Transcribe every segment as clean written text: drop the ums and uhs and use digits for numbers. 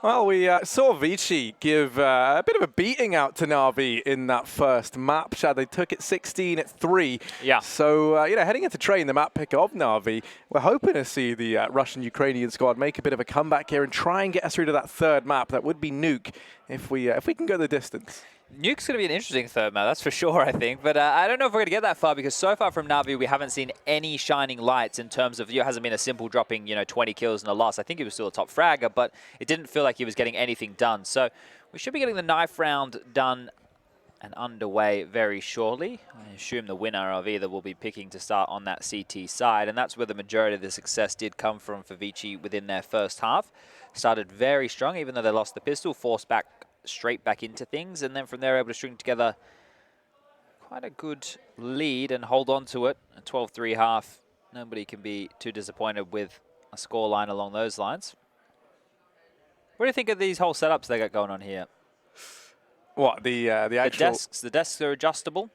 Well, we saw ViCi give a bit of a beating out to Na'Vi in that first map. Chad, they took it 16-3. Yeah. So, heading into train, the map pick of Na'Vi, we're hoping to see the Russian-Ukrainian squad make a bit of a comeback here and try and get us through to that third map. That would be Nuke if we can go the distance. Nuke's going to be an interesting third map, that's for sure, I think. But I don't know if we're going to get that far because so far from Na'Vi, we haven't seen any shining lights in terms of, it hasn't been a simple dropping, 20 kills in a loss. I think he was still a top fragger, but it didn't feel like he was getting anything done. So we should be getting the knife round done and underway very shortly. I assume the winner of either will be picking to start on that CT side, and that's where the majority of the success did come from for ViCi within their first half. Started very strong, even though they lost the pistol, forced back straight back into things, and then from there able to string together quite a good lead and hold on to it. A 12-3 half. Nobody can be too disappointed with a scoreline along those lines. What do you think of these whole setups they got going on here? What, the actual... The desks are adjustable.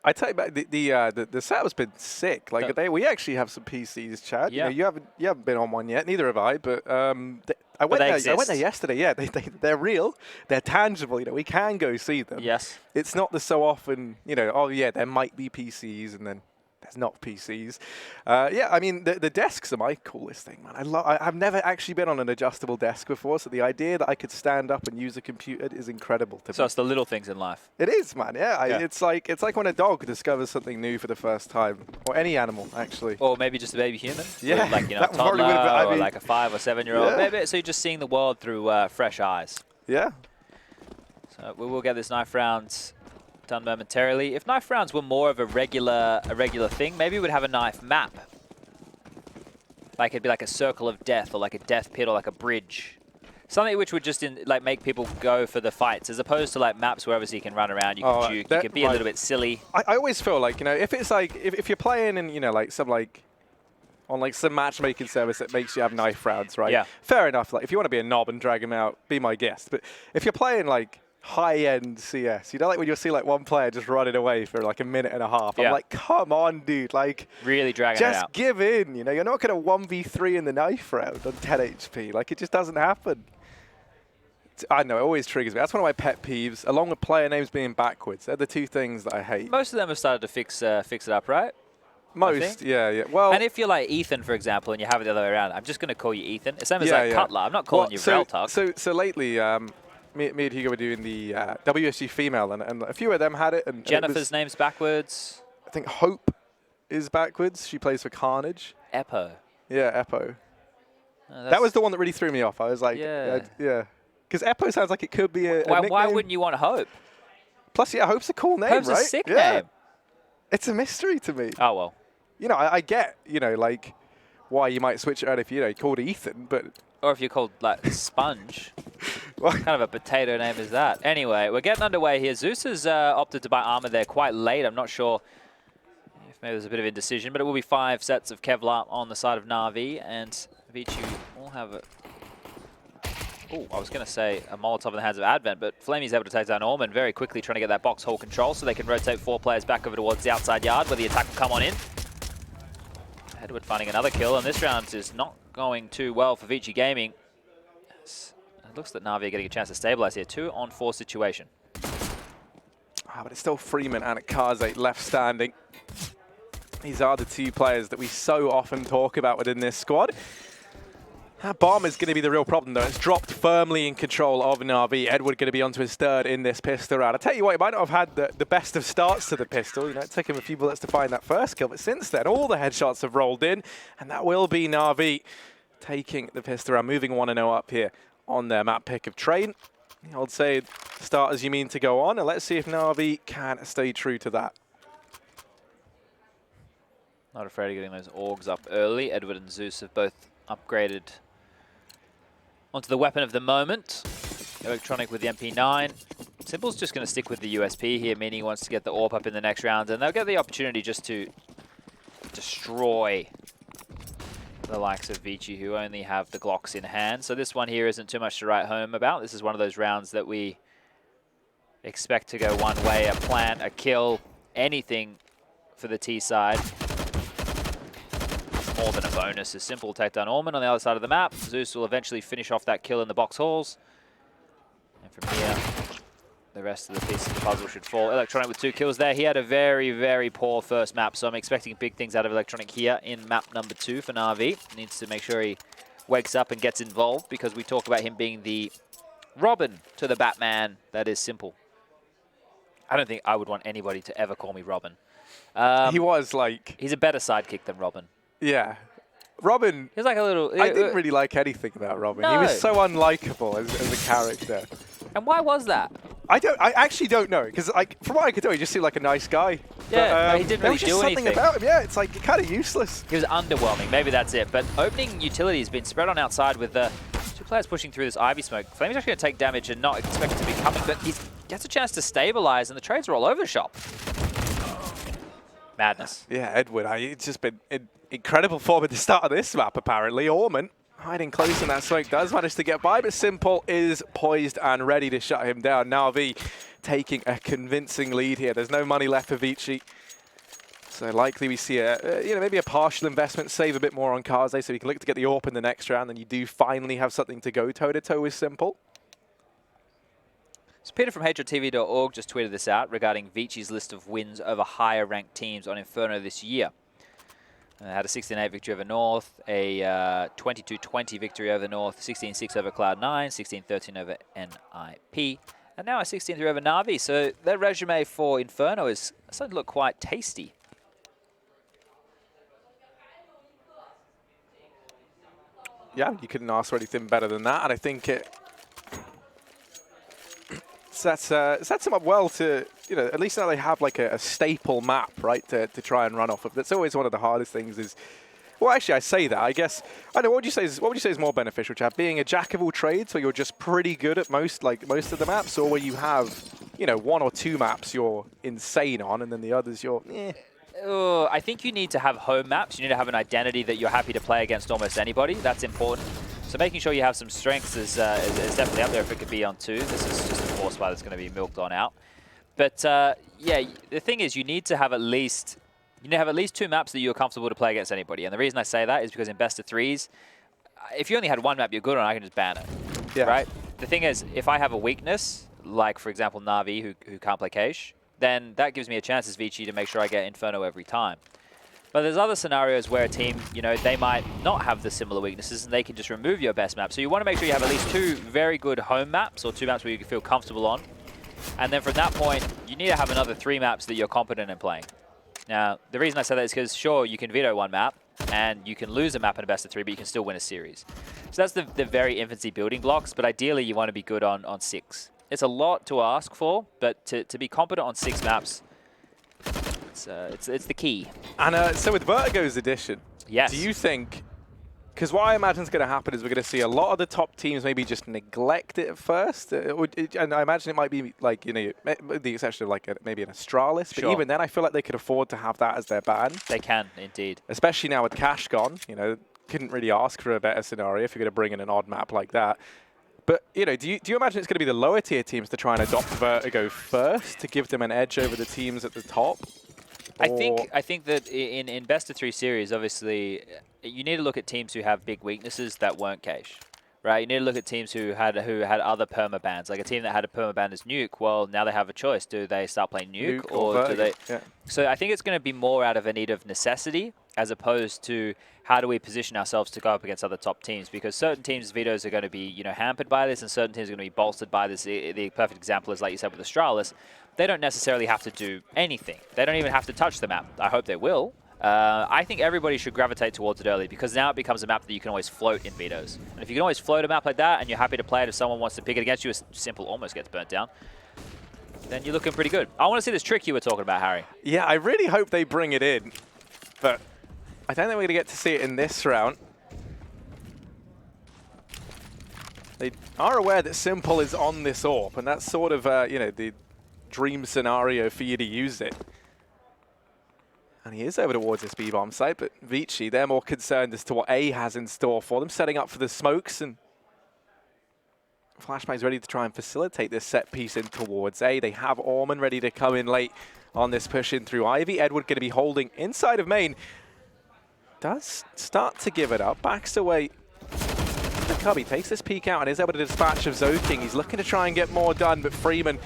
I tell you about the setup's been sick. Like we actually have some PCs, Chad. Yeah. You haven't been on one yet. Neither have I. But I went there yesterday. Yeah, they're real. They're tangible. We can go see them. Yes. It's not the so often. Oh yeah, there might be PCs and then there's not PCs. Yeah, I mean the desks are my coolest thing, man. I've never actually been on an adjustable desk before, so the idea that I could stand up and use a computer is incredible to me. So it's the little things in life. It is, man. Yeah, it's like when a dog discovers something new for the first time, or any animal actually. Or maybe just a baby human. Yeah, like a toddler or like a 5 or 7-year-old. Yeah. Maybe so you're just seeing the world through fresh eyes. Yeah. So we will get this knife round done momentarily. If knife rounds were more of a regular thing, maybe we'd have a knife map. Like it'd be like a circle of death, or like a death pit, or like a bridge. Something which would just make people go for the fights, as opposed to like maps where obviously you can run around, you can juke, you can be a little bit silly. I always feel like, if it's like, if you're playing in, on some matchmaking service that makes you have knife rounds, right? Yeah. Fair enough. Like if you want to be a knob and drag him out, be my guest. But if you're playing like high-end CS, like when you'll see like one player just running away for like a minute and a half. I'm like, come on, dude. Like really dragging it out. Just give in. You're not going to 1v3 in the knife round on 10 HP. Like it just doesn't happen. I know, it always triggers me. That's one of my pet peeves, along with player names being backwards. They're the two things that I hate. Most of them have started to fix it up, right? Most, yeah. Well, and if you're like Ethan, for example, and you have it the other way around, I'm just going to call you Ethan. It's same as like Cutler. I'm not calling you Reltalk. So lately, me and Hugo were doing the WSG female, and a few of them had it. And Jennifer's name's backwards. I think Hope is backwards. She plays for Carnage. Eppo. Yeah, Eppo. That was the one that really threw me off. I was like, yeah. Because Eppo sounds like it could be a nickname. Why wouldn't you want Hope? Plus, Hope's a cool name, Hope's right? Hope's a sick name. It's a mystery to me. Oh, well. I get, like, why you might switch it out if, you're called Ethan, but... Or if you're called, like, Sponge. What kind of a potato name is that? Anyway, we're getting underway here. Zeus has opted to buy armor there quite late. I'm not sure if maybe there's a bit of indecision, but it will be 5 sets of Kevlar on the side of Na'Vi, and ViCi will have a... Oh, I was going to say a Molotov in the hands of Advent, but Flamey's able to take down Orman very quickly, trying to get that box hole control so they can rotate 4 players back over towards the outside yard where the attack will come on in. Edward finding another kill, and this round is not going too well for ViCi Gaming. It looks that Na'Vi are getting a chance to stabilize here. 2-on-4 situation. But it's still Freeman and Kaze left standing. These are the 2 players that we so often talk about within this squad. That bomb is going to be the real problem, though. It's dropped firmly in control of Na'Vi. Edward going to be onto his 3rd in this pistol round. I tell you what, he might not have had the best of starts to the pistol. It took him a few bullets to find that first kill, but since then, all the headshots have rolled in, and that will be Na'Vi taking the pistol round, moving 1-0 up here on their map pick of Train. I would say start as you mean to go on, and let's see if Na'Vi can stay true to that. Not afraid of getting those Orgs up early. Edward and Zeus have both upgraded onto the weapon of the moment. Electronic with the MP9. Simple's just going to stick with the USP here, meaning he wants to get the AWP up in the next round, and they'll get the opportunity just to destroy the likes of ViCi, who only have the Glocks in hand. So this one here isn't too much to write home about. This is one of those rounds that we expect to go one way, a plant, a kill, anything for the T side. more than a bonus. A simple take down Orman on the other side of the map. Zeus will eventually finish off that kill in the box halls. And from here, the rest of the pieces of the puzzle should fall. Electronic with 2 kills there. He had a very, very poor first map, so I'm expecting big things out of Electronic here in map number 2 for Na'Vi. Needs to make sure he wakes up and gets involved, because we talk about him being the Robin to the Batman. That is simple. I don't think I would want anybody to ever call me Robin. He was like... He's a better sidekick than Robin. Yeah. Robin... He's like a little... I didn't really like anything about Robin. No. He was so unlikable as a character. And why was that? I actually don't know, because like from what I could tell, he just seemed like a nice guy. Yeah, no, he didn't really do anything. There was just something about him, yeah, it's like kind of useless. He was underwhelming, maybe that's it. But opening utility has been spread on outside with the 2 players pushing through this Ivy smoke. Flame's actually going to take damage and not expect it to be coming, but he gets a chance to stabilize, and the trades are all over the shop. Madness. Yeah, Edward, it's just been in incredible form at the start of this map, apparently. Orman hiding close in that smoke does manage to get by, but Simple is poised and ready to shut him down. Na'Vi taking a convincing lead here. There's no money left for ViCi. So likely we see maybe a partial investment, save a bit more on Kaze so we can look to get the AWP in the next round, and you do finally have something to go toe-to-toe with Simple. So Peter from HRTV.org just tweeted this out regarding ViCi's list of wins over higher ranked teams on Inferno this year. Had a 16-8 victory over North, a 22-20 victory over North, 16-6 over Cloud9, 16-13 over NIP, and now a 16-3 over Na'Vi. So their resume for Inferno is starting to look quite tasty. Yeah, you couldn't ask for anything better than that, and I think it sets them up well to, at least now they have like a staple map, right, to try and run off of. That's always one of the hardest things is, well, actually, I say that. I guess, I don't know, what would you say is more beneficial, Chad? Being a jack of all trades where you're just pretty good at most of the maps, or where you have, 1 or 2 maps you're insane on, and then the others you're, eh. I think you need to have home maps. You need to have an identity that you're happy to play against almost anybody. That's important. So making sure you have some strengths is definitely up there if it could be on 2. This is just a force bar that's going to be milked on out. But yeah, the thing is you need to have at least 2 maps that you're comfortable to play against anybody. And the reason I say that is because in best of 3s, if you only had 1 map you're good on, I can just ban it. Yeah. Right? The thing is, if I have a weakness, like for example Na'Vi who can't play Cache, then that gives me a chance as ViCi to make sure I get Inferno every time. But there's other scenarios where a team, they might not have the similar weaknesses and they can just remove your best map. So you want to make sure you have at least 2 very good home maps, or 2 maps where you can feel comfortable on. And then from that point, you need to have another 3 maps that you're competent in playing. Now, the reason I say that is because, sure, you can veto 1 map and you can lose a map in a best of 3, but you can still win a series. So that's the very infancy building blocks, but ideally you want to be good on 6. It's a lot to ask for, but to be competent on 6 maps, it's the key. And so with Vertigo's addition, yes. Do you think, because what I imagine is going to happen is we're going to see a lot of the top teams maybe just neglect it at first, and I imagine it might be like, with the exception of like maybe an Astralis, but even then I feel like they could afford to have that as their ban. They can, indeed. Especially now with Cache gone, couldn't really ask for a better scenario if you're going to bring in an odd map like that. But, do you imagine it's going to be the lower tier teams to try and adopt Vertigo first to give them an edge over the teams at the top? I think that in best of 3 series, obviously, you need to look at teams who have big weaknesses that weren't Cache, right? You need to look at teams who had other perma bans, like a team that had a perma ban as Nuke. Well, now they have a choice: do they start playing Nuke or do they? Yeah. So I think it's going to be more out of a need of necessity as opposed to how do we position ourselves to go up against other top teams, because certain teams' vetoes are going to be hampered by this, and certain teams are going to be bolstered by this. The perfect example is, like you said, with Astralis. They don't necessarily have to do anything. They don't even have to touch the map. I hope they will. I think everybody should gravitate towards it early, because now it becomes a map that you can always float in vetoes. And if you can always float a map like that and you're happy to play it if someone wants to pick it against you, Simple almost gets burnt down, then you're looking pretty good. I want to see this trick you were talking about, Harry. Yeah, I really hope they bring it in, but I don't think we're going to get to see it in this round. They are aware that Simple is on this AWP, and that's sort of, the dream scenario for you to use it. And he is over towards this B-bomb site, but ViCi, they're more concerned as to what A has in store for them, setting up for the smokes, and Flashbang's ready to try and facilitate this set piece in towards A. They have Orman ready to come in late on this push in through Ivy. Edward going to be holding inside of main. does start to give it up. Backs away. The Cubby takes this peek out and is able to dispatch of Zoking. He's looking to try and get more done, but Freeman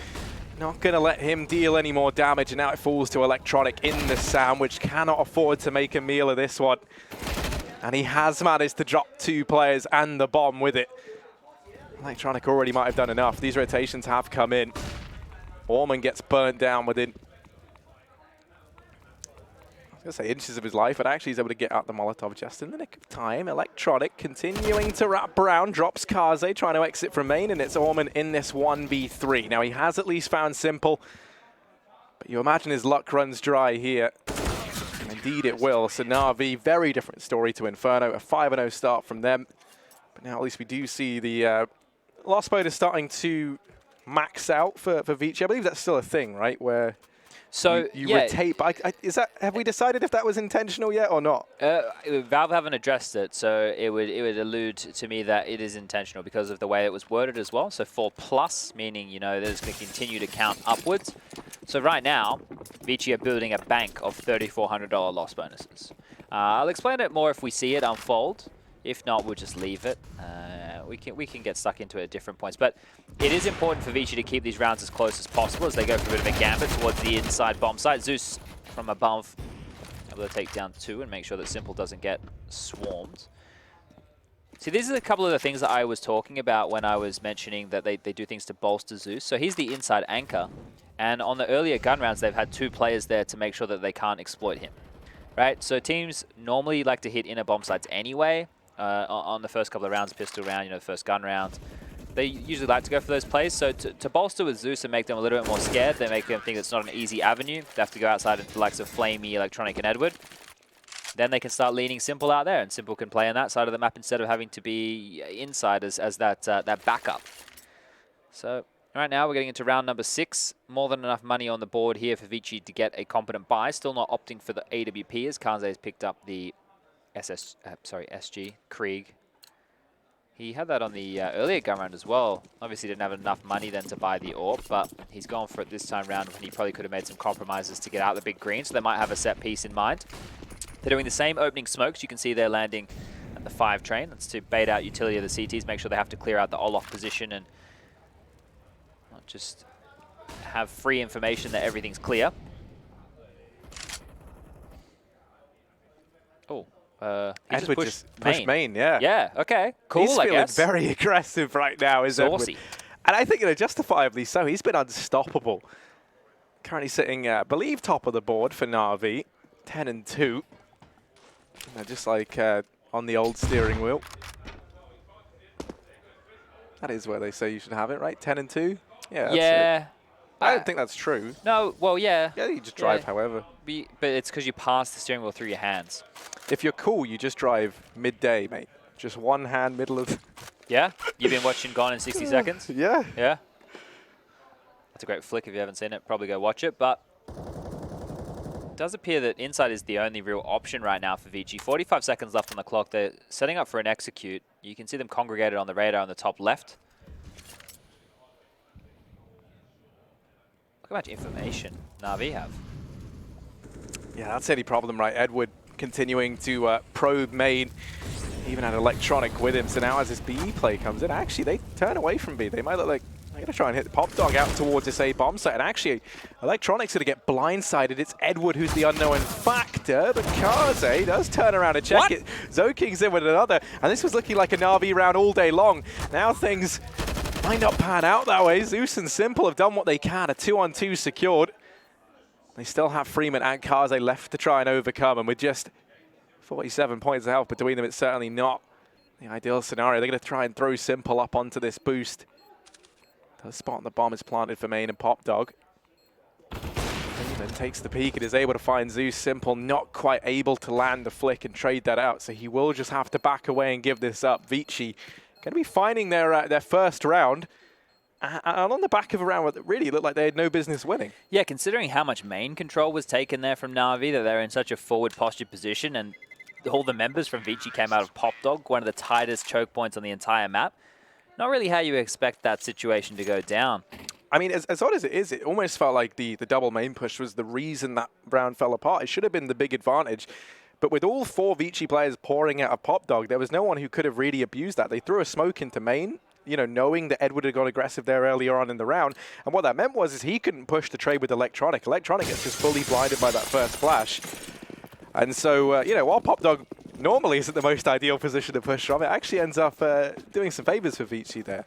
not going to let him deal any more damage, and now it falls to Electronic in the Sound, which cannot afford to make a meal of this one. And he has managed to drop 2 players and the bomb with it. Electronic already might have done enough. These rotations have come in. Orman gets burnt down within, I was going to say inches of his life, but actually he's able to get out the Molotov just in the nick of time. Electronic continuing to wrap around, drops Kaze, trying to exit from main, and it's Orman in this 1v3. Now he has at least found Simple, but you imagine his luck runs dry here. And indeed it will. So Na'Vi, very different story to Inferno, a 5-0 start from them. But now at least we do see the loss bonus starting to max out for ViCi. I believe that's still a thing, right? Where so you yeah, rotate. Is that? Have we decided if that was intentional yet or not? Valve haven't addressed it, so it would allude to me that it is intentional because of the way it was worded as well. So 4+, meaning that it's going to continue to count upwards. So right now, ViCi are building a bank of $3,400 loss bonuses. I'll explain it more if we see it unfold. If not, we'll just leave it. We can get stuck into it at different points. But it is important for ViCi to keep these rounds as close as possible as they go for a bit of a gambit towards the inside bomb site. Zeus from above able to take down 2 and make sure that Simple doesn't get swarmed. See, these are a couple of the things that I was talking about when I was mentioning that they do things to bolster Zeus. So he's the inside anchor. And on the earlier gun rounds, they've had 2 players there to make sure that they can't exploit him. Right? So teams normally like to hit inner bomb sites anyway. On the first couple of rounds, pistol round, the first gun round. They usually like to go for those plays. So to bolster with Zeus and make them a little bit more scared, they make them think it's not an easy avenue. They have to go outside into the likes of Flamey, Electronic, and Edward. Then they can start leaning Simple out there, and Simple can play on that side of the map instead of having to be inside as that backup. So right now we're getting into round number 6. More than enough money on the board here for ViCi to get a competent buy. Still not opting for the AWP as Kaze has picked up the SG, Krieg. He had that on the earlier gun round as well. Obviously didn't have enough money then to buy the AWP, but he's gone for it this time round when he probably could have made some compromises to get out the big green, so they might have a set piece in mind. They're doing the same opening smokes. You can see they're landing at the 5 train. That's to bait out utility of the CTs, make sure they have to clear out the Olof position and not just have free information that everything's clear. Oh. Edward just pushed main, yeah. Yeah, okay, cool, He's feeling very aggressive right now, is Edward. And I think, justifiably so. He's been unstoppable. Currently sitting, I believe, top of the board for Na'Vi, 10-2. Just like on the old steering wheel. That is where they say you should have it, right? 10-2? Yeah. Yeah. I don't think that's true. No, well, yeah. Yeah, you just drive however. But it's because you pass the steering wheel through your hands. If you're cool, you just drive midday, mate. Just one hand, middle of... Yeah? You've been watching Gone in 60 Seconds? Yeah. Yeah? That's a great flick. If you haven't seen it, probably go watch it. But it does appear that inside is the only real option right now for ViCi. 45 seconds left on the clock. They're setting up for an execute. You can see them congregated on the radar on the top left. Look how much information Na'Vi have. Yeah, that's any problem, right? Edward continuing to probe main, even had Electronic with him. So now as this B play comes in, actually they turn away from B. They might look like they're going to try and hit the Pop Dog out towards this A bomb site. And actually, Electronic's going to get blindsided. It's Edward who's the unknown factor, but Kaze does turn around and check it. Zoking's in with another, and this was looking like a Na'Vi round all day long. Now things might not pan out that way. Zeus and Simple have done what they can. A 2-on-2 secured. They still have Freeman and Kaze left to try and overcome, and with just 47 points of health between them, it's certainly not the ideal scenario. They're going to try and throw Simple up onto this boost. The spot on the bomb is planted for main and Pop Dog. Freeman takes the peek and is able to find Zeus. Simple not quite able to land the flick and trade that out, so he will just have to back away and give this up. ViCi going to be finding their first round. And on the back of a round that really looked like they had no business winning. Yeah, considering how much main control was taken there from Na'Vi, that they're in such a forward postured position, and all the members from ViCi came out of Pop Dog, one of the tightest choke points on the entire map. Not really how you expect that situation to go down. I mean, as odd as it is, it almost felt like the double main push was the reason that round fell apart. It should have been the big advantage. But with all 4 ViCi players pouring out a pop dog, there was no one who could have really abused that. They threw a smoke into main, you know, knowing that Edward had got aggressive there earlier on in the round. And what that meant was is he couldn't push the trade with Electronic. Electronic gets just fully blinded by that first flash. And so, you know, while pop dog normally isn't the most ideal position to push from, it actually ends up doing some favors for ViCi there.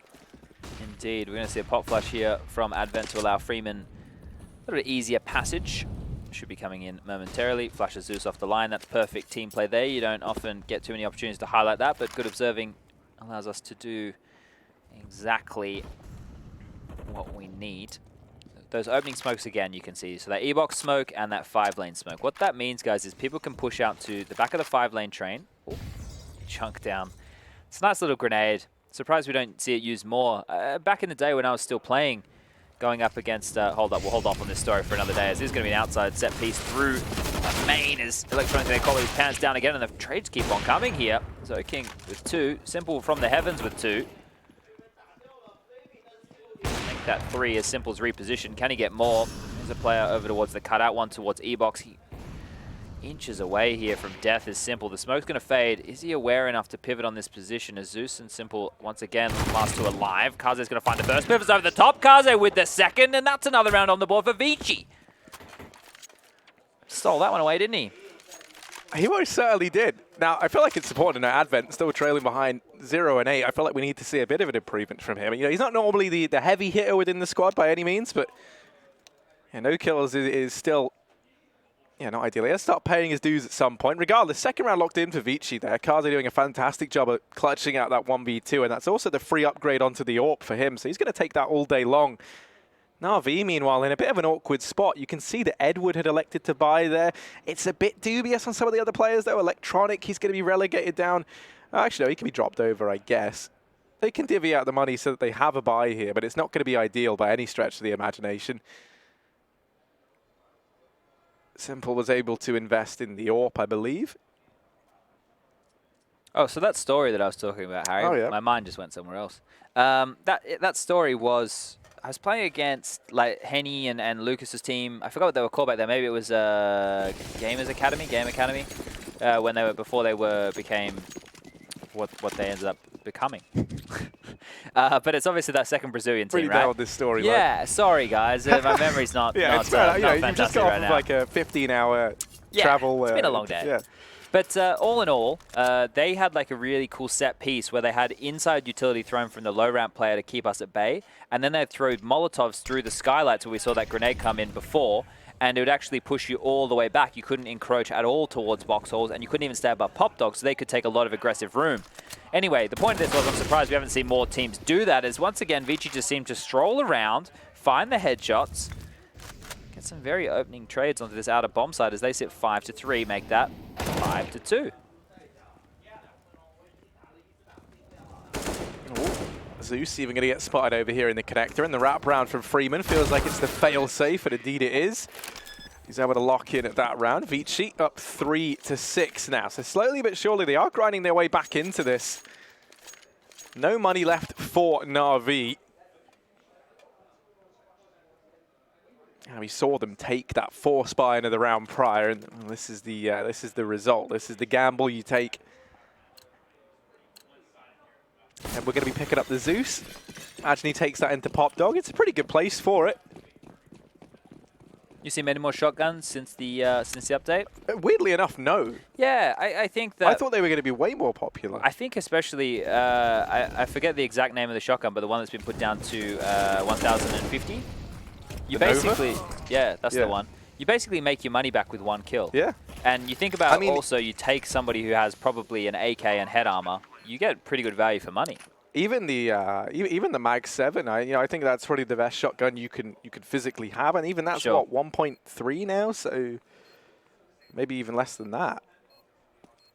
Indeed. We're going to see a pop flash here from Advent to allow Freeman a little bit easier passage. Should be coming in momentarily. Flashes Zeus off the line. That's perfect team play there. You don't often get too many opportunities to highlight that, but good observing allows us to do exactly what we need. Those opening smokes again, you can see. So that E-box smoke and that 5-lane smoke. What that means, guys, is people can push out to the back of the 5-lane train. Ooh, chunk down. It's a nice little grenade. Surprised we don't see it used more. Back in the day when I was still playing, going up against... hold up, we'll hold off on this story for another day, as this is going to be an outside set piece through main as Electronic they call his pants down again, and the trades keep on coming here. So King with 2. Simple from the heavens with 2. Make that 3 as Simple's reposition. Can he get more? There's a player over towards the cutout, one towards E-box. He inches away here from death is Simple. The smoke's going to fade. Is he aware enough to pivot on this position as Zeus and Simple once again last 2 alive? Kaze's going to find the first. Pivots over the top. Kaze with the second, and that's another round on the board for ViCi. Stole that one away, didn't he? He most certainly did. Now, I feel like it's important to know Advent still trailing behind 0 and 8. I feel like we need to see a bit of an improvement from him. You know, he's not normally the heavy hitter within the squad by any means, but yeah, no kills is still, yeah, not ideal. He'll start paying his dues at some point. Regardless, second round locked in for ViCi there. Kaze doing a fantastic job of clutching out that 1v2, and that's also the free upgrade onto the AWP for him, so he's going to take that all day long. Na'Vi, meanwhile, in a bit of an awkward spot. You can see that Edward had elected to buy there. It's a bit dubious on some of the other players, though. Electronic, he's going to be relegated down. Actually, no, he can be dropped over, I guess. They can divvy out the money so that they have a buy here, but it's not going to be ideal by any stretch of the imagination. Simple was able to invest in the AWP, I believe. Oh, so that story that I was talking about, Harry, oh, yeah. My mind just went somewhere else. That story was... I was playing against like Henny and Lucas's team. I forgot what they were called back there. Maybe it was Game Academy, when they were became what they ended up becoming. But it's obviously that second Brazilian team, Pretty right? down with this story. Yeah, sorry guys, my memory's not. Yeah, not, it's fair. You know, you've just got off of like a 15-hour travel. It's been a long day. Yeah. But all in all, they had like a really cool set piece where they had inside utility thrown from the low ramp player to keep us at bay, and then they threw Molotovs through the skylights where we saw that grenade come in before, and it would actually push you all the way back. You couldn't encroach at all towards box halls, and you couldn't even stay above pop dog, so they could take a lot of aggressive room. Anyway, the point of this was I'm surprised we haven't seen more teams do that, as once again, ViCi just seemed to stroll around, find the headshots, get some very opening trades onto this outer bomb side as they sit 5-3, make that 5-2. Zeus even going to get spotted over here in the connector, and the wraparound from Freeman feels like it's the fail-safe, and indeed it is. He's able to lock in at that round. ViCi up 3-6 now, so slowly but surely they are grinding their way back into this. No money left for Na'Vi. And we saw them take that force buy into the round prior, and this is the result. This is the gamble you take. And we're going to be picking up the Zeus. Imagine he takes that into Pop Dog. It's a pretty good place for it. You see many more shotguns since the update? Weirdly enough, no. Yeah, I think that... I thought they were going to be way more popular. I think especially, I forget the exact name of the shotgun, but the one that's been put down to 1,050. You basically... Yeah, that's the one. You basically make your money back with one kill. Yeah. And you think about also, you take somebody who has probably an AK and head armor, you get pretty good value for money. Even the Mag 7, I think that's probably the best shotgun you can physically have, and even that's what 1.3 now, so maybe even less than that.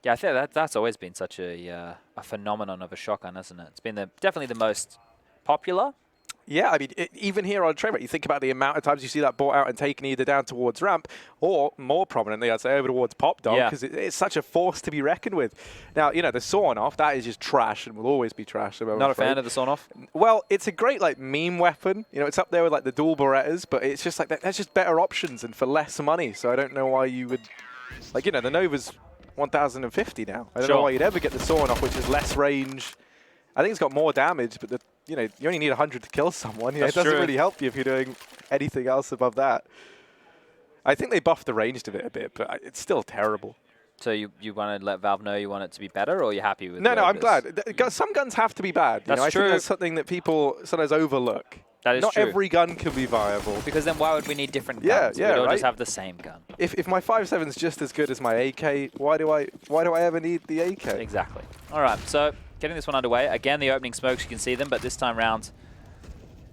Yeah, I think that's always been such a phenomenon of a shotgun, hasn't it? It's been definitely the most popular. Yeah, I mean, even here on Trainwreck, you think about the amount of times you see that bought out and taken either down towards ramp or more prominently, I'd say, over towards Pop Dog, because it's such a force to be reckoned with. Now, you know, the sawn-off, that is just trash and will always be trash. Not a fan of the sawn-off? Well, it's a great, like, meme weapon. You know, it's up there with, like, the dual Berettas, but it's just like, there's just better options and for less money. So I don't know why you would, like, you know, the Nova's 1050 now. I don't Sure. know why you'd ever get the Sawn off, which is less range. I think it's got more damage, but you only need 100 to kill someone. It doesn't really help you if you're doing anything else above that. I think they buffed the range of it a bit, but it's still terrible. So you want to let Valve know you want it to be better, or you're happy with it? No, I'm glad. Some guns have to be bad. That's I true. think that's something that people sometimes overlook. That is Not true. every gun can be viable. Because then why would we need different guns? Yeah, We'd all right? just have the same gun. If my 5.7 is just as good as my AK, why do I ever need the AK? Exactly. All right, so getting this one underway. Again, the opening smokes, you can see them, but this time round,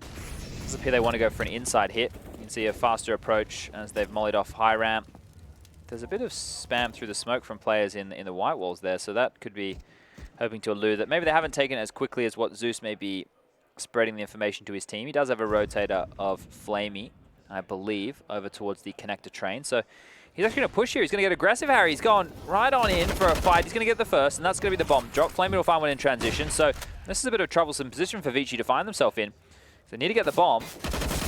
it does appear they want to go for an inside hit. You can see a faster approach as they've mollied off high ramp. There's a bit of spam through the smoke from players in the white walls there, so that could be hoping to elude that. Maybe they haven't taken it as quickly as what Zeus may be spreading the information to his team. He does have a rotator of Flamey, I believe, over towards the connector train. So he's actually going to push here. He's going to get aggressive, Harry. He's gone right on in for a fight. He's going to get the first, and that's going to be the bomb drop. Flamey will find one in transition. So this is a bit of a troublesome position for ViCi to find themselves in. So they need to get the bomb.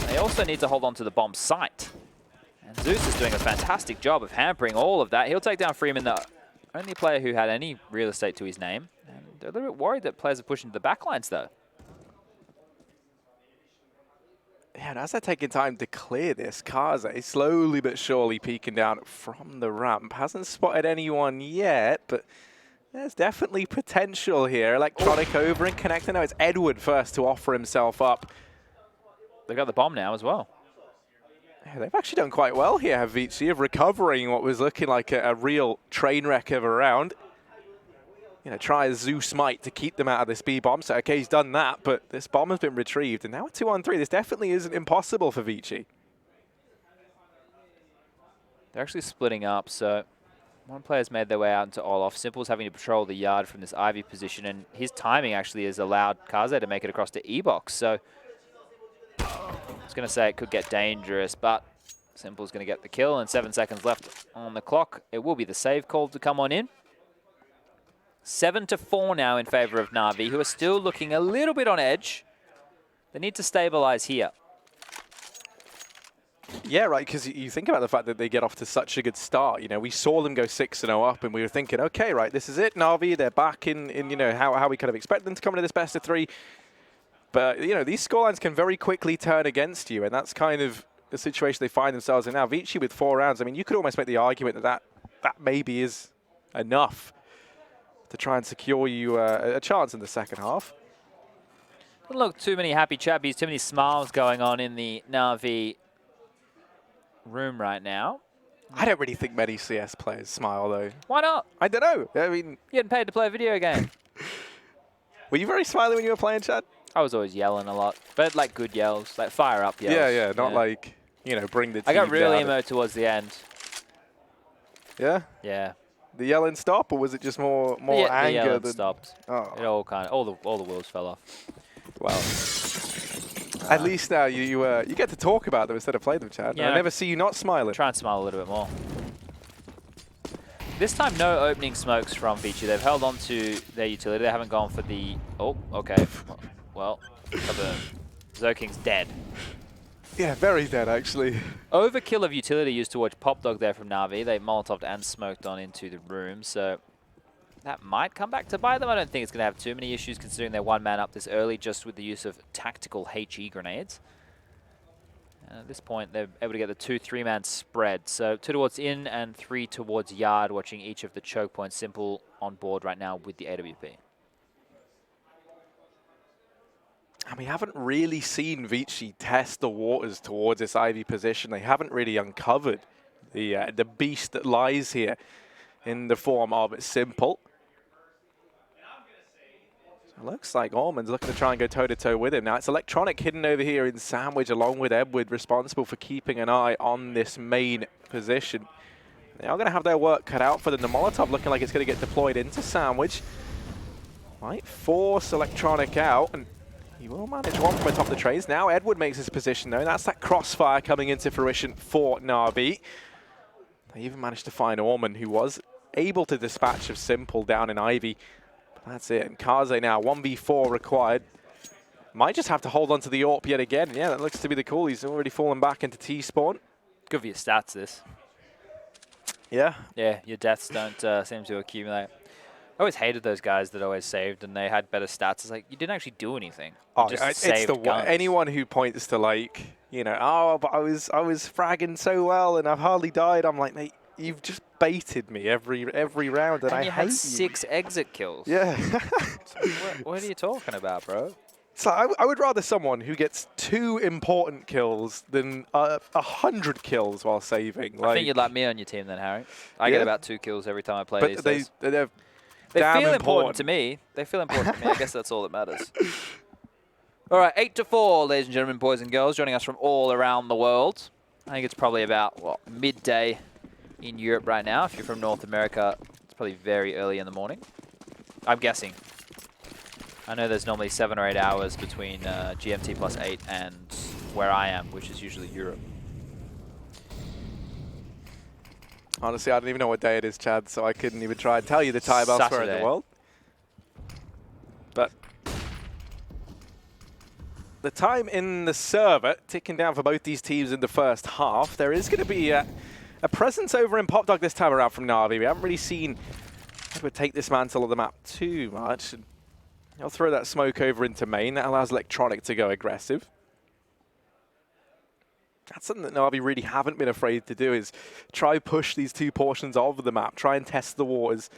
They also need to hold on to the bomb site. And Zeus is doing a fantastic job of hampering all of that. He'll take down Freeman, the only player who had any real estate to his name. And they're a little bit worried that players are pushing to the backlines, though. Yeah, and as they're taking time to clear this, Kaze slowly but surely peeking down from the ramp. Hasn't spotted anyone yet, but there's definitely potential here. Electronic over and connecting. Now it's Edward first to offer himself up. They've got the bomb now as well. Yeah, they've actually done quite well here, have ViCi, of recovering what was looking like a real train wreck of a round. Try as Zeus might to keep them out of this B-bomb. So, okay, he's done that, but this bomb has been retrieved. And now a 2-on-3. This definitely isn't impossible for ViCi. They're actually splitting up, so one player's made their way out into Olaf. Simple's having to patrol the yard from this Ivy position, and his timing actually has allowed Kaze to make it across to E-box. So I was going to say it could get dangerous, but Simple's going to get the kill, and 7 seconds left on the clock. It will be the save call to come on in. 7-4 now in favor of Na'Vi, who are still looking a little bit on edge. They need to stabilize here. Yeah, right, because you think about the fact that they get off to such a good start. We saw them go 6-0 up, and we were thinking, okay, right, this is it, Na'Vi. They're back in how we kind of expect them to come into this best of 3. But, these scorelines can very quickly turn against you, and that's kind of the situation they find themselves in now. ViCi with 4 rounds, I mean, you could almost make the argument that maybe is enough to try and secure you a chance in the second half. Doesn't look too many happy chappies, too many smiles going on in the Na'Vi room right now. I don't really think many CS players smile, though. Why not? I don't know. I mean, You're getting paid to play a video game. Were you very smiley when you were playing, Chad? I was always yelling a lot, but like good yells, like fire up yells. Yeah, not like, bring the team I got really down. emo towards the end. Yeah? Yeah. The yelling stop, or was it just more anger? The yelling than stopped. Oh. It all the wheels fell off. Well, at least now you get to talk about them instead of play them, Chad. Yeah. I never see you not smiling. Try and smile a little bit more. This time, no opening smokes from ViCi. They've held on to their utility. They haven't gone for the... Oh, okay. Well, Zoking's dead. Yeah, very dead, actually. Overkill of utility used to watch Pop Dog there from Na'Vi. They molotoved and smoked on into the room, so that might come back to bite them. I don't think it's going to have too many issues considering they're 1 man up this early just with the use of tactical HE grenades. And at this point, they're able to get the 2-3 man spread. So 2 towards in and 3 towards yard, watching each of the choke points. Simple on board right now with the AWP. And we haven't really seen ViCi test the waters towards this Ivy position. They haven't really uncovered the beast that lies here in the form of Simple. So it looks like Orman's looking to try and go toe-to-toe with him. Now, it's Electronic hidden over here in Sandwich along with Edward, responsible for keeping an eye on this main position. They are going to have their work cut out for them. The Molotov looking like it's going to get deployed into Sandwich. Might force Electronic out, and he will manage one from atop the trains. Now Edward makes his position, though. That's that crossfire coming into fruition for Na'Vi. They even managed to find Orman, who was able to dispatch of Simple down in Ivy. But that's it. And Kaze now, 1v4 required. Might just have to hold on to the AWP yet again. Yeah, that looks to be the call. He's already fallen back into T-spawn. Good for your stats, this. Yeah. Yeah, your deaths don't seem to accumulate. I always hated those guys that always saved and they had better stats. It's like, you didn't actually do anything. You just It's saved guns. anyone who points to like, you know, oh, but I was fragging so well and I've hardly died. I'm like, mate, you've just baited me every round, and I you hate had you. 6 exit kills. Yeah. What are you talking about, bro? So I would rather someone who gets 2 important kills than 100 kills while saving. I think you'd like me on your team then, Harry. I get about 2 kills every time I play these days. They're They damn feel important to me. They feel important to me. I guess that's all that matters. All right, 8-4, ladies and gentlemen, boys and girls, joining us from all around the world. I think it's probably about, what, midday in Europe right now. If you're from North America, it's probably very early in the morning. I'm guessing. I know there's normally 7 or 8 hours between GMT plus 8 and where I am, which is usually Europe. Honestly, I don't even know what day it is, Chad, so I couldn't even try and tell you the time elsewhere in the world. But the time in the server ticking down for both these teams in the first half. There is going to be a presence over in Popdog this time around from Na'Vi. We haven't really seen Edward take this mantle of the map too much. And he'll throw that smoke over into main. That allows Electronic to go aggressive. That's something that Na'Vi really haven't been afraid to do, is try push these 2 portions of the map, try and test the waters.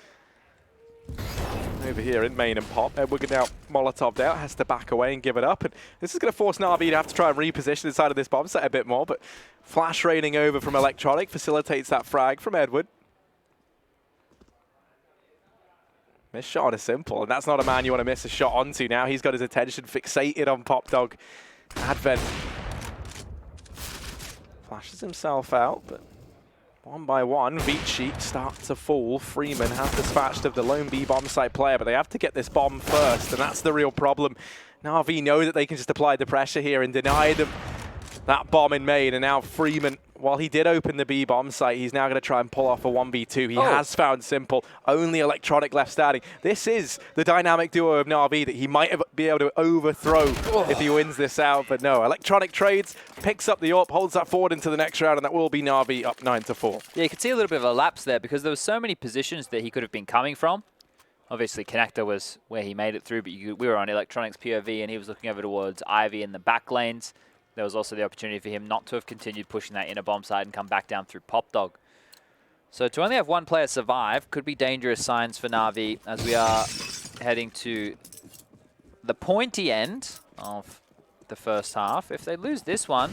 Over here in main and Pop, Edward now Molotov'd out, has to back away and give it up. And this is going to force Na'Vi to have to try and reposition inside of this bomb set a bit more, but flash raining over from Electronic facilitates that frag from Edward. Miss shot on a simple, and that's not a man you want to miss a shot onto. Now he's got his attention fixated on Popdog. Advent flashes himself out, but one by one, ViCi start to fall. Freeman has dispatched of the lone B bomb site player, but they have to get this bomb first, and that's the real problem. Na'Vi know that they can just apply the pressure here and deny them that bomb in main, and now Freeman, while he did open the B bomb site, he's now going to try and pull off a 1v2. He has found Simple, only Electronic left standing. This is the dynamic duo of Na'Vi that he might be able to overthrow if he wins this out, but no. Electronic trades, picks up the AWP, holds that forward into the next round, and that will be Na'Vi up 9-4. Yeah, you could see a little bit of a lapse there because there were so many positions that he could have been coming from. Obviously, Connector was where he made it through, but we were on Electronic's POV, and he was looking over towards Ivy in the back lanes. There was also the opportunity for him not to have continued pushing that inner bomb side and come back down through Popdog. So to only have 1 player survive could be dangerous signs for Na'Vi as we are heading to the pointy end of the first half. If they lose this one,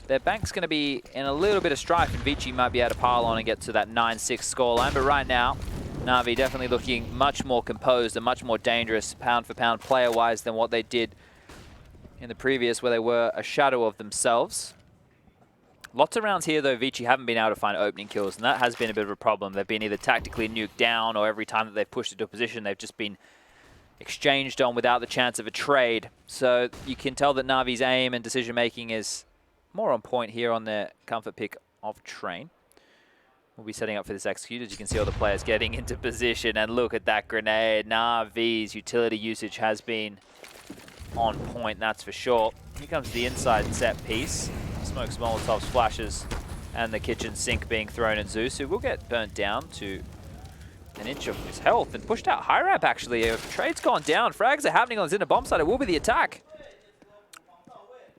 their bank's going to be in a little bit of strife, and ViCi might be able to pile on and get to that 9-6 scoreline. But right now, Na'Vi definitely looking much more composed and much more dangerous pound for pound player-wise than what they did in the previous, where they were a shadow of themselves. Lots of rounds here, though, ViCi haven't been able to find opening kills, and that has been a bit of a problem. They've been either tactically nuked down, or every time that they've pushed into a position, they've just been exchanged on without the chance of a trade. So you can tell that Na'Vi's aim and decision-making is more on point here on their comfort pick of Train. We'll be setting up for this execute. As you can see all the players getting into position, and look at that grenade. Na'Vi's utility usage has been on point, that's for sure. Here comes the inside set piece. Smokes, Molotovs, flashes, and the kitchen sink being thrown at Zeus, who will get burnt down to an inch of his health and pushed out high ramp, actually. Trade's gone down. Frags are happening on his inner bomb side. It will be the attack.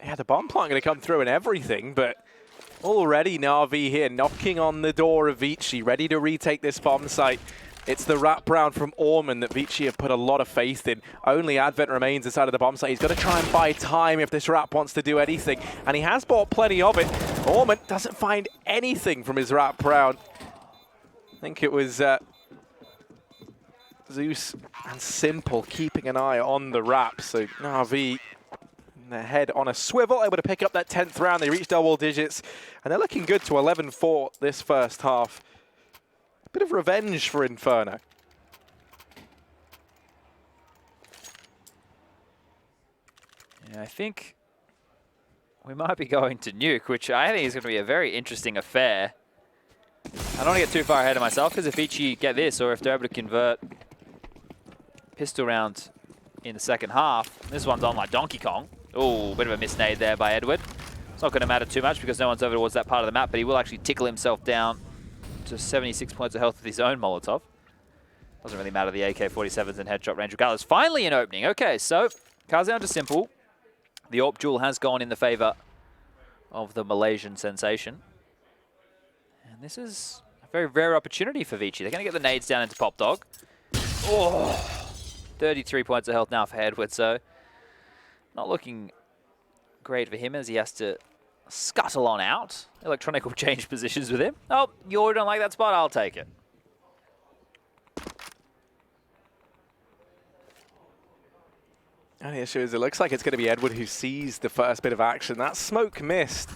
Yeah, the bomb plant going to come through and everything, but already Na'Vi here knocking on the door of ViCi, ready to retake this bomb site. It's the wraparound from Orman that ViCi have put a lot of faith in. Only Advent remains inside of the bomb site. He's got to try and buy time if this Rap wants to do anything. And he has bought plenty of it. Orman doesn't find anything from his wraparound. I think it was Zeus and Simple keeping an eye on the Rap. So Na'Vi, their head on a swivel, able to pick up that 10th round. They reach double digits. And they're looking good to 11-4 this first half. Bit of revenge for Inferno. Yeah, I think we might be going to nuke, which I think is going to be a very interesting affair. I don't want to get too far ahead of myself, because if ViCi get this, or if they're able to convert pistol round in the second half, this one's on like Donkey Kong. Oh, bit of a misnade there by Edward. It's not going to matter too much because no one's over towards that part of the map, but he will actually tickle himself down to 76 points of health with his own Molotov. Doesn't really matter, the AK-47's in headshot range regardless. Finally an opening. Okay, so cards down to simple. The AWP duel has gone in the favor of the Malaysian sensation. And this is a very rare opportunity for ViCi. They're going to get the nades down into Pop Dog. Oh, 33 points of health now for Edward, so not looking great for him as he has to scuttle on out. Electronic will change positions with him. Oh, you don't like that spot? I'll take it. And the issue is it looks like it's going to be Edward who sees the first bit of action. That smoke missed.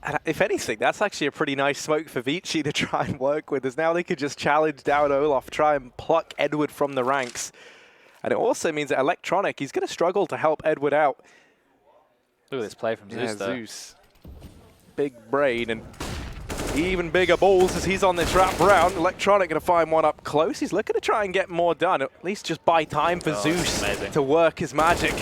And if anything, that's actually a pretty nice smoke for ViCi to try and work with, as now they could just challenge down Olaf, try and pluck Edward from the ranks. And it also means that Electronic, he's going to struggle to help Edward out. Look at this play from Zeus, though. Zeus. Big brain and even bigger balls as he's on this wrap round. Electronic going to find one up close. He's looking to try and get more done, at least just buy time for Zeus to work his magic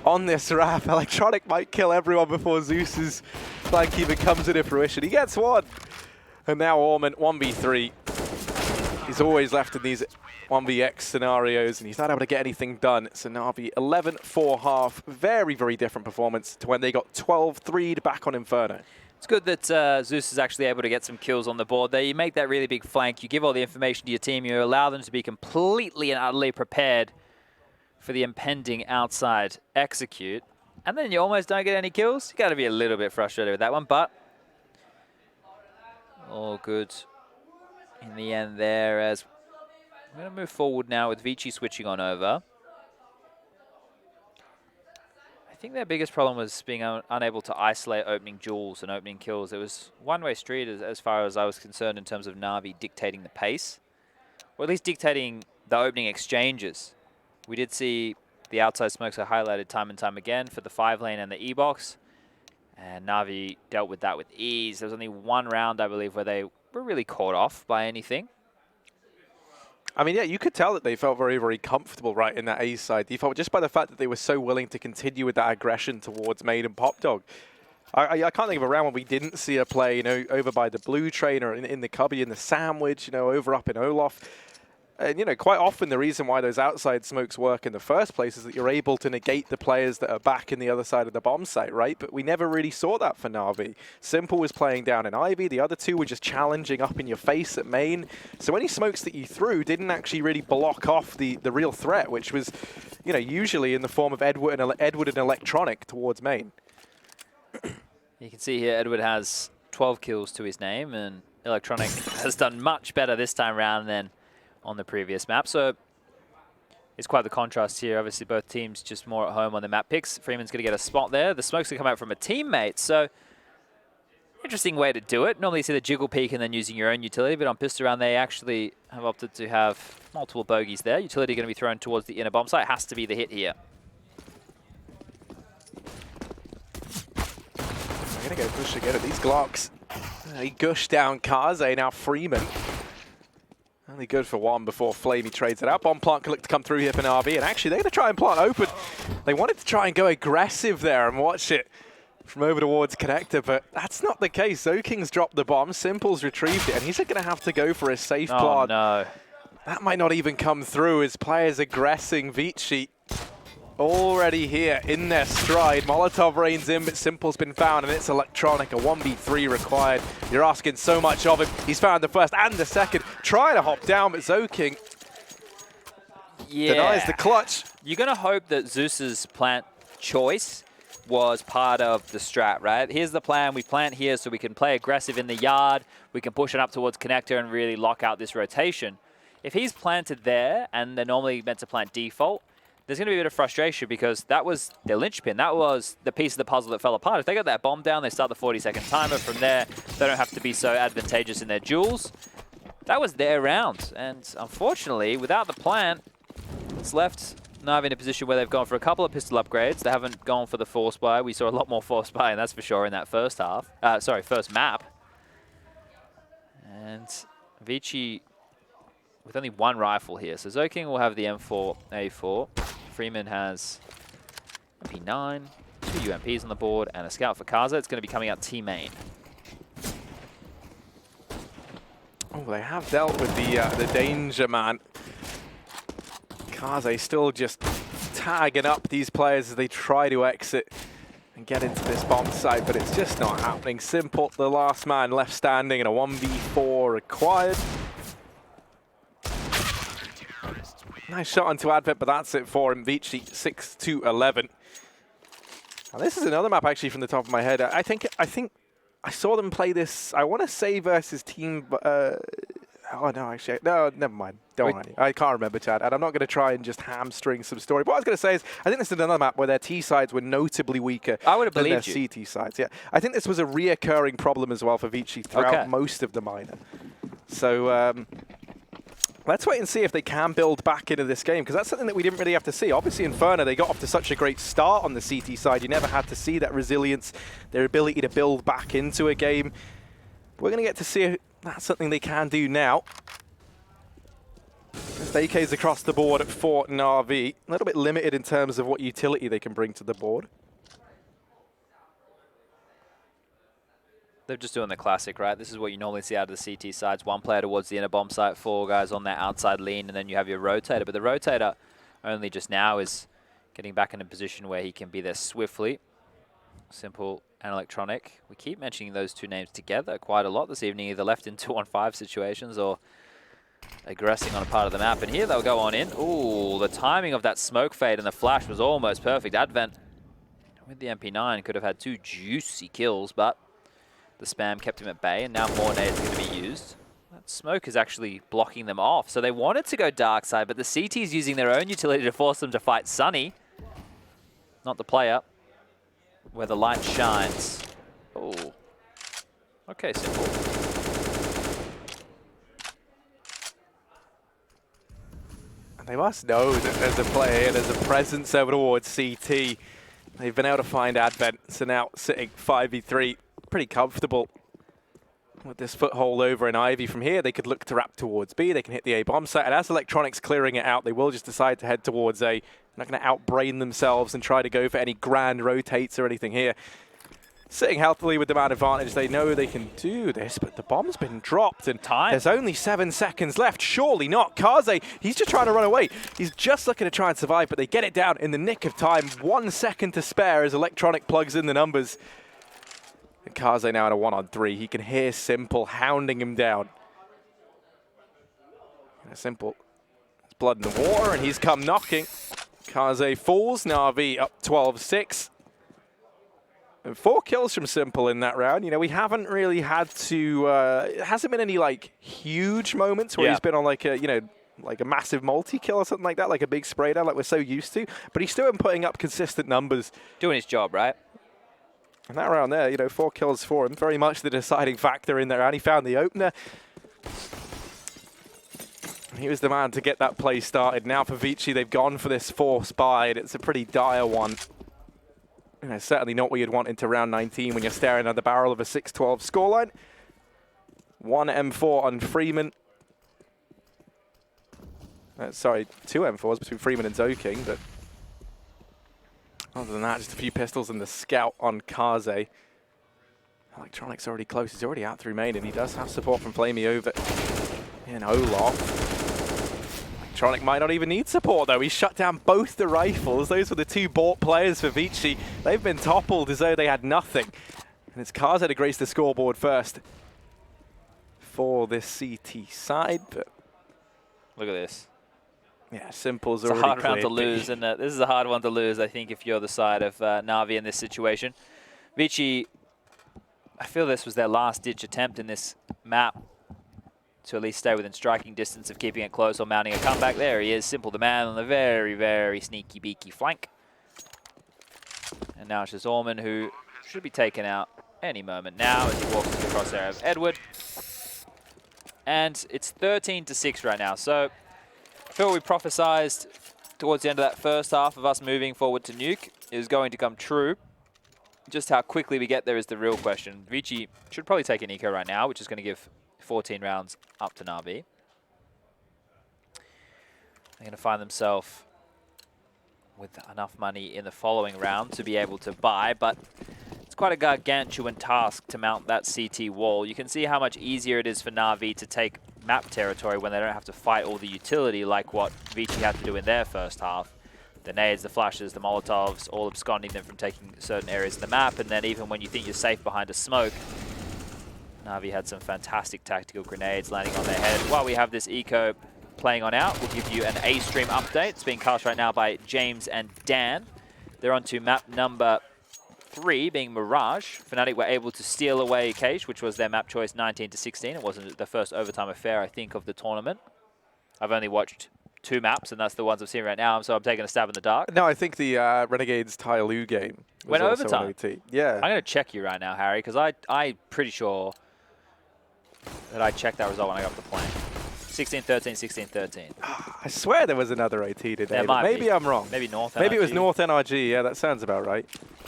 on this wrap. Electronic might kill everyone before Zeus's flank even comes into fruition. He gets one. And now Orman, 1v3. He's always left in these 1vx scenarios, and he's not able to get anything done. So Na'Vi 11-4 half. Very, very different performance to when they got 12-3'd back on Inferno. It's good that Zeus is actually able to get some kills on the board there. You make that really big flank, you give all the information to your team, you allow them to be completely and utterly prepared for the impending outside execute, and then you almost don't get any kills. You got to be a little bit frustrated with that one, but all good in the end there. As I'm going to move forward now with ViCi switching on over. I think their biggest problem was being unable to isolate opening duels and opening kills. It was one-way street as far as I was concerned in terms of Na'Vi dictating the pace, or at least dictating the opening exchanges. We did see the outside smokes are highlighted time and time again for the 5-lane and the E-box, and Na'Vi dealt with that with ease. There was only one round, I believe, where they were really caught off by anything. I mean, yeah, you could tell that they felt very, very comfortable right in that A side default, just by the fact that they were so willing to continue with that aggression towards Maid and Pop Dog. I can't think of a round when we didn't see a play, you know, over by the blue train or in the cubby in the sandwich, you know, over up in Olaf. And, you know, quite often the reason why those outside smokes work in the first place is that you're able to negate the players that are back in the other side of the bomb site, right? But we never really saw that for Na'Vi. Simple was playing down in Ivy. The other two were just challenging up in your face at main. So any smokes that you threw didn't actually really block off the real threat, which was, you know, usually in the form of Edward and Electronic towards main. You can see here Edward has 12 kills to his name, and Electronic has done much better this time around than on the previous map. So it's quite the contrast here. Obviously both teams just more at home on the map picks. Freeman's going to get a spot there. The smoke's going to come out from a teammate. So interesting way to do it. Normally you see the jiggle peek and then using your own utility, but on Pistol Round they actually have opted to have multiple bogeys there. Utility going to be thrown towards the inner bomb site. Has to be the hit here. I'm going to go push again at these Glocks. He gushed down Kaze, now Freeman. Only good for one before Flamey trades it out. Bomb plant can look to come through here for Na'Vi, and actually they're going to try and plant open. They wanted to try and go aggressive there and watch it from over towards Connector, but that's not the case. Zoking's dropped the bomb, Simple's retrieved it, and he's going to have to go for a safe plant. No. That might not even come through as players aggressing. ViCi already here in their stride. Molotov reigns in, but Simple's been found, and it's Electronic. A 1v3 required. You're asking so much of him. He's found the first and the second. Trying to hop down, but Zoking denies the clutch. You're going to hope that Zeus's plant choice was part of the strat, right? Here's the plan. We plant here so we can play aggressive in the yard. We can push it up towards Connector and really lock out this rotation. If he's planted there, and they're normally meant to plant default, there's going to be a bit of frustration because that was their linchpin. That was the piece of the puzzle that fell apart. If they got that bomb down, they start the 40-second timer. From there, they don't have to be so advantageous in their duels. That was their round. And unfortunately, without the plant, it's left Na'Vi in a position where they've gone for a couple of pistol upgrades. They haven't gone for the force buy. We saw a lot more force buy, and that's for sure in that first map. And ViCi with only one rifle here. So Zoking will have the M4A4. Freeman has MP9, 2 UMPs on the board, and a scout for Kaza. It's going to be coming out T-main. Oh, they have dealt with the danger man. Kaze still just tagging up these players as they try to exit and get into this bomb site, but it's just not happening. Simple, the last man left standing, and a 1v4 required. Nice shot onto Advent, but that's it for him. ViCi 6-11. Now, this is another map actually from the top of my head. I think I saw them play this. I want to say versus Team. Oh no, actually, no, never mind. Don't worry. I can't remember, Chad, and I'm not going to try and just hamstring some story. But what I was going to say is, I think this is another map where their T sides were notably weaker than their CT sides. Yeah, I think this was a reoccurring problem as well for ViCi throughout most of the minor. So. Let's wait and see if they can build back into this game, because that's something that we didn't really have to see. Obviously, Inferno, they got off to such a great start on the CT side. You never had to see that resilience, their ability to build back into a game. We're going to get to see if that's something they can do now. AK's across the board at Fort and RV. A little bit limited in terms of what utility they can bring to the board. They're just doing the classic, right? This is what you normally see out of the CT sides. One player towards the inner bomb site, 4 guys on that outside lean, and then you have your rotator. But the rotator only just now is getting back in a position where he can be there swiftly. Simple and Electronic. We keep mentioning those two names together quite a lot this evening, either left in 2-on-5 situations or aggressing on a part of the map. And here they'll go on in. Ooh, the timing of that smoke fade and the flash was almost perfect. Advent with the MP9 could have had 2 juicy kills, but the spam kept him at bay, and now more nades are going to be used. That smoke is actually blocking them off. So they wanted to go dark side, but the CT's using their own utility to force them to fight Sunny. Not the player. Where the light shines. Oh. Okay, Simple. And they must know that there's a player here, there's a presence over towards CT. They've been able to find Advent, so now sitting 5v3. Pretty comfortable with this foothold over in Ivy. From here, they could look to wrap towards B. They can hit the A bomb site, and as Electronics clearing it out, they will just decide to head towards A. They're not going to outbrain themselves and try to go for any grand rotates or anything here. Sitting healthily with the man advantage, they know they can do this, but the bomb's been dropped, and there's only 7 seconds left. Surely not. Kaze, he's just trying to run away. He's just looking to try and survive, but they get it down in the nick of time. 1 second to spare as Electronic plugs in the numbers. And Kaze now in a 1-on-3. He can hear Simple hounding him down. Simple. It's blood in the water, and he's come knocking. Kaze falls. Na'Vi up 12-6. And 4 kills from Simple in that round. You know, we haven't really had to... it hasn't been any, like, huge moments where he's been on, like, a, you know, like a massive multi-kill or something like that, like a big spray down like we're so used to. But he's still been putting up consistent numbers. Doing his job, right? And that round there, you know, 4 kills for him. Very much the deciding factor in there. And he found the opener. He was the man to get that play started. Now for ViCi, they've gone for this force buy. It's a pretty dire one. You know, certainly not what you'd want into round 19 when you're staring at the barrel of a 6-12 scoreline. 1 M4 on Freeman. Sorry, 2 M4s between Freeman and Zoking, but other than that, just a few pistols and the scout on Kaze. Electronic's already close. He's already out through main, and he does have support from Flamey over in Olaf. Electronic might not even need support, though. He shut down both the rifles. Those were the 2 bought players for ViCi. They've been toppled as though they had nothing. And it's Kaze to grace the scoreboard first for this CT side. But look at this. Yeah, Simple's already already It's a hard round to lose, and this is a hard one to lose, I think, if you're the side of Na'Vi in this situation. ViCi, I feel this was their last-ditch attempt in this map to at least stay within striking distance of keeping it close or mounting a comeback. There he is, Simple the man on the very, very sneaky, beaky flank. And now it's just Orman, who should be taken out any moment now as he walks to the crosshair of Edward. And it's 13-6 right now, so I feel we prophesized towards the end of that first half of us moving forward to nuke is going to come true. Just how quickly we get there is the real question. ViCi should probably take an eco right now, which is going to give 14 rounds up to Na'Vi. They're going to find themselves with enough money in the following round to be able to buy, but it's quite a gargantuan task to mount that CT wall. You can see how much easier it is for Na'Vi to take map territory when they don't have to fight all the utility like what ViCi had to do in their first half. The nades, the flashes, the molotovs, all absconding them from taking certain areas of the map, and then even when you think you're safe behind a smoke, Na'Vi had some fantastic tactical grenades landing on their head. While we have this eco playing on out, we'll give you an A-Stream update. It's being cast right now by James and Dan. They're on to map number 3, being Mirage. Fnatic were able to steal away Cage, which was their map choice 19-16. It wasn't the first overtime affair, I think, of the tournament. I've only watched 2 maps, and that's the ones I've seen right now, so I'm taking a stab in the dark. No, I think the Renegades Tyloo game was went also overtime. an OT. Yeah. I'm going to check you right now, Harry, because I'm pretty sure that I checked that result when I got off the plane. 16-13, 16-13. I swear there was another OT today. There But might maybe be. I'm wrong. Maybe North NRG. Maybe it was North NRG. Yeah, that sounds about right.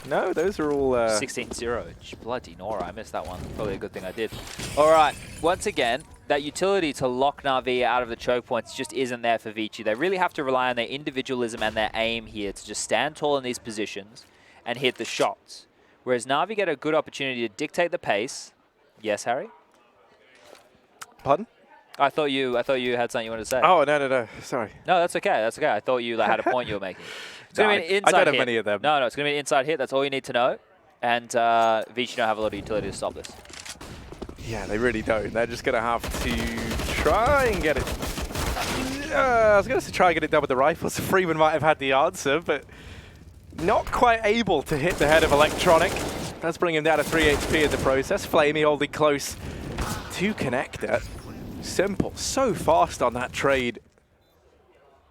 No, those are all... 16-0. Bloody Nora, I missed that one. Probably a good thing I did. All right, once again, that utility to lock Na'Vi out of the choke points just isn't there for ViCi. They really have to rely on their individualism and their aim here to just stand tall in these positions and hit the shots. Whereas Na'Vi get a good opportunity to dictate the pace. Yes, Harry? Pardon? I thought you had something you wanted to say. Oh, no. Sorry. No, that's okay. That's okay. I thought you had a point you were making. It's going to be an inside I don't have hit. many of them. No, it's going to be an inside hit. That's all you need to know. And ViCi don't have a lot of utility to stop this. Yeah, they really don't. They're just going to have to try and get it. I was going to try and get it done with the rifles. Freeman might have had the answer, but not quite able to hit the head of Electronic. That's bringing him down to 3 HP in the process. Flamey holding close to connector. Simple. So fast on that trade.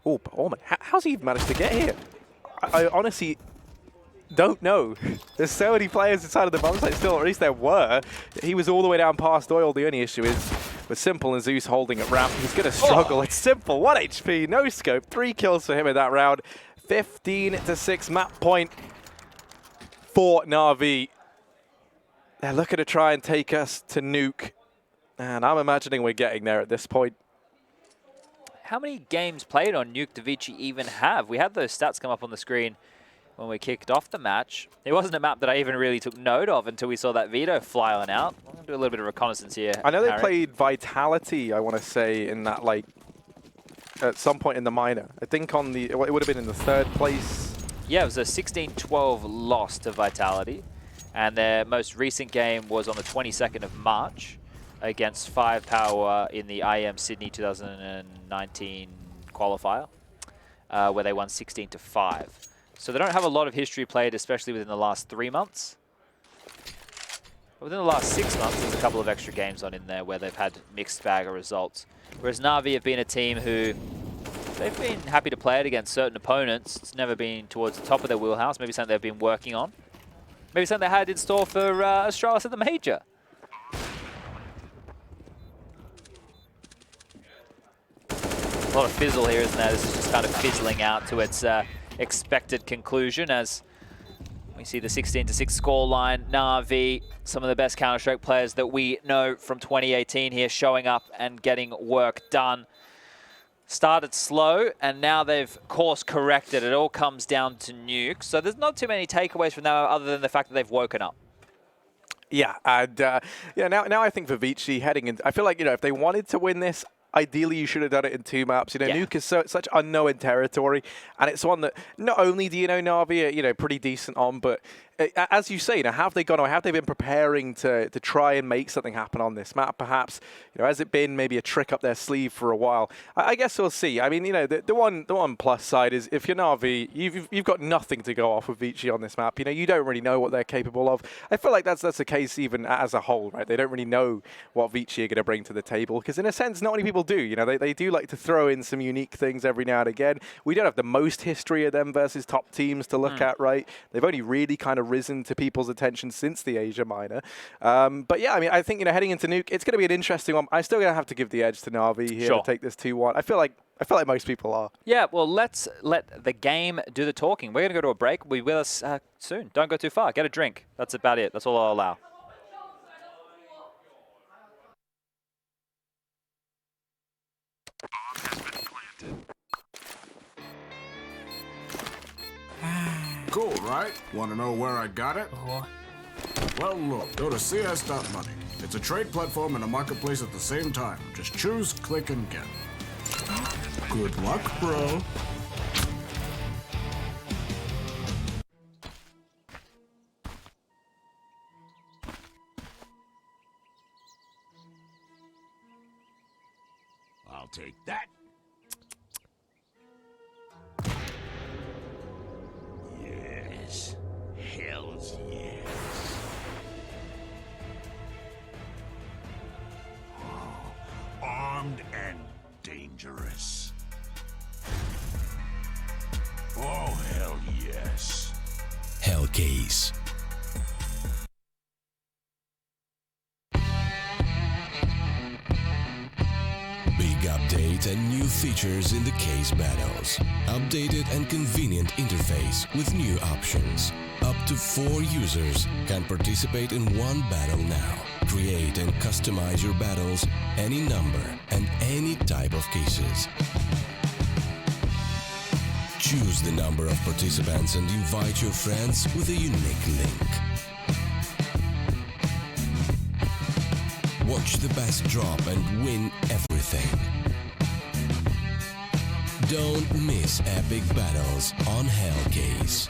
Oh, but Orman, how's he even managed to get here? I honestly don't know. There's so many players inside of the bomb site still, or at least there were. He was all the way down past Oil. The only issue is with Simple and Zeus holding at ramp. He's going to struggle. It's Simple. 1 HP, no scope. 3 kills for him in that round. 15-6 map point for Na'Vi. They're looking to try and take us to nuke. And I'm imagining we're getting there at this point. How many games played on Nuke do ViCi even have? We had those stats come up on the screen when we kicked off the match. It wasn't a map that I even really took note of until we saw that Vito fly on out. I'm going to do a little bit of reconnaissance here. I know they Harry. played Vitality, I want to say, in that, like, at some point in the minor. I think on the, it would have been in the 3rd place. Yeah, it was a 16-12 loss to Vitality. And their most recent game was on the 22nd of March. Against Firepower in the IM Sydney 2019 qualifier, where they won 16-5. So they don't have a lot of history played, especially within the last 3 months. But within the last 6 months, there's a couple of extra games on in there where they've had mixed bag of results. Whereas Na'Vi have been a team who, they've been happy to play it against certain opponents. It's never been towards the top of their wheelhouse, maybe something they've been working on. Maybe something they had in store for Australis at the Major. A lot of fizzle here, isn't there? This is just kind of fizzling out to its expected conclusion as we see the 16-6 scoreline. Na'Vi, some of the best Counter-Strike players that we know from 2018 here, showing up and getting work done. Started slow, and now they've course corrected. It all comes down to Nuke. So there's not too many takeaways from them other than the fact that they've woken up. Yeah, and yeah, now I think for ViCi heading in, I feel like, you know, if they wanted to win this, ideally, you should have done it in 2 maps. You know, Nuke is such unknown territory, and it's one that not only do you know Na'Vi are, you know, pretty decent on, but as you say, you know, have they gone or have they been preparing to try and make something happen on this map? Perhaps, you know, has it been maybe a trick up their sleeve for a while? I guess we'll see. I mean, you know, the one plus side is if you're Na'Vi, you've got nothing to go off with ViCi on this map. You know, you don't really know what they're capable of. I feel like that's the case even as a whole, right? They don't really know what ViCi are going to bring to the table because, in a sense, not many people do. You know, they do like to throw in some unique things every now and again. We don't have the most history of them versus top teams to look at, right? They've only really kind of risen to people's attention since the Asia minor. But yeah, I mean, I think, you know, heading into Nuke, it's going to be an interesting one. I'm still going to have to give the edge to Na'Vi here to take this 2-1. I feel like most people are. Yeah, well, let's let the game do the talking. We're going to go to a break. We'll be with us soon. Don't go too far. Get a drink. That's about it. That's all I'll allow. Cool, right? Want to know where I got it? Well, look, go to CS.money. It's a trade platform and a marketplace at the same time. Just choose, click, and get. Good luck, bro. I'll take that. Yes. Hells yes. Oh, armed and dangerous. Oh, hell yes. Hellcase. Big update and new features in the case battles. Updated and convenient interface with new options. Up to 4 users can participate in one battle now. Create and customize your battles, any number and any type of cases. Choose the number of participants and invite your friends with a unique link. Watch the best drop and win everything. Don't miss epic battles on Hellcase.